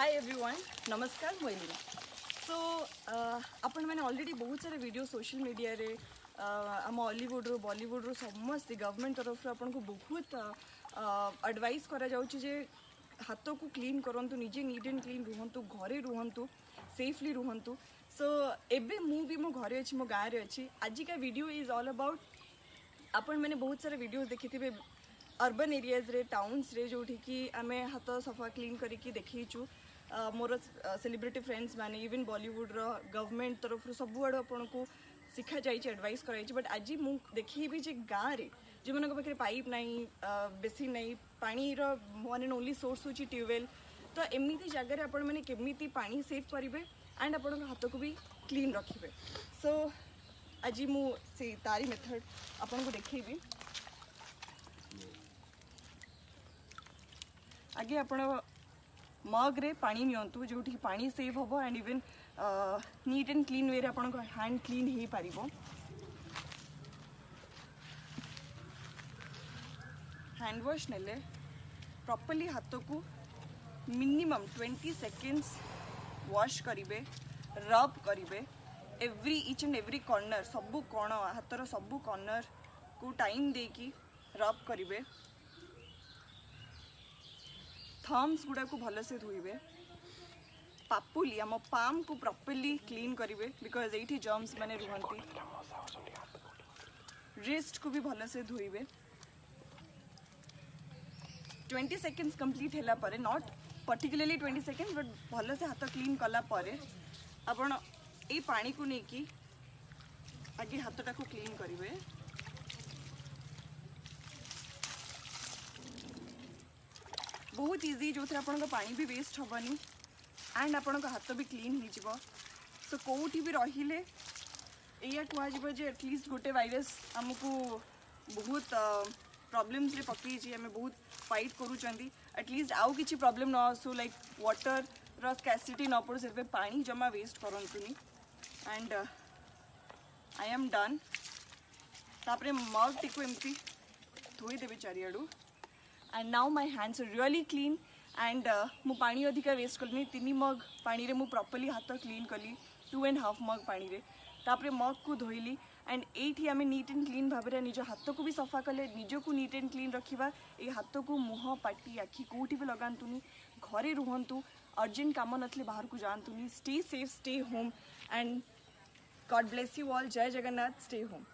Hi everyone, नमस्कार मोइलिना। सो आपण मैंने ऑलरेडी बहुत सारे वीडियो सोशल मीडिया रे आम हॉलीवुड रो बॉलीवुड रो समस्त गवर्नमेंट तरफ आपन को बहुत एडवाइस करा जाउची जे हाथ को क्लीन करंतु, निजे नीट एंड क्लीन रुहंतु, घरे रुहंतु, सेफली रुहंतु। सो एबे मु भी मो घरे अछि, मो गाँव रे अछि। आज का वीडियो इज ऑल अबाउट आपण मैंने बहुत सारे वीडियोस देखी थे अर्बन एरियाज रे, टाउन्स रे, जोठी कि आमे हाथ सफा क्लीन करिकी देखीचु। मोर सेलिब्रिटी फ्रेंड्स माने इवन बॉलीवुड रो गवर्नमेंट तरफ सब आड़ आपन को शिखा जाइए, एडवाइस कराई। बट आज मु देखी जे गाँव रे जो मन पाखे पाइप नहीं, बेसिन नहीं, पानी रो वन एंड ओनली सोर्स होची ट्यूबवेल। तो एमती जगह आपण मैंने केमिति पानी सेव करेंगे एंड आपण हाथ को भी क्लीन रखिए। सो आज मु से तारी मेथड आपन को देखी। आगे आपण मग रे पानी नियंतु जो पानी सेव हम and even neat and clean way आपण हैंड क्लीन हो पार। हैंड वॉश नेले प्रॉपर्ली हाथ को मिनिमम 20 सेकेंड्स वॉश करिवे, रब करिवे every each and every corner, सबू कोण हाथर सबू कॉर्नर को टाइम देकी रब करिवे। थम्स गुड़ा को भल से धोइबे। पापुली आम पाम को प्रॉपर्ली क्लीन करिवे बिकॉज एठी जर्म्स माने रुहंती। रिस्ट को भी भल से धोइबे। 20 सेकेंड्स कंप्लीट हैला परे, नॉट पर्टिकुलरली 20 सेकेंड्स बट भल से हाथ क्लीन कला परे आपण ए पानी को नेकी आगे हाथटा को क्लीन करिवे। बहुत इजी, जो थे आपन पानी भी वेस्ट हेनी एंड आपन हाथ भी क्लीन हो। सो कौटी भी रहिले या कहब जे एटलिस्ट गोटे वायरस आमको बहुत प्रॉब्लम्स रे पकई, आम बहुत फाइट करूँ। एटलिस्ट आउ किसी प्रॉब्लम न आसू, लाइक वाटर रो स्कैसिटी न पड़ो, से पानी जमा वेस्ट करंतुनी। And I am done. तापरे मग टी को एमती धोईदेवी चारिआडू। And now my hands are really clean and मु पानी अधिका वेस्ट कली। 3 मग पानी रे मु प्रॉपर्ली हाथ क्लीन कली, 2.5 मग पानी रे। तापरे मग को धोइली एंड एठी आमे नीट एंड क्लीन भाव में निज हाथ को भी सफा कले, निज को नीट एंड क्लीन रखा। ये हाथ को मुह, पाटी, आखि कौटी भी लगातुनी, घरे रुहंतु, अर्जेंट काम नथले बाहर को जातुनी। Stay safe, stay home and God bless you all. जय जगन्नाथ। Stay home.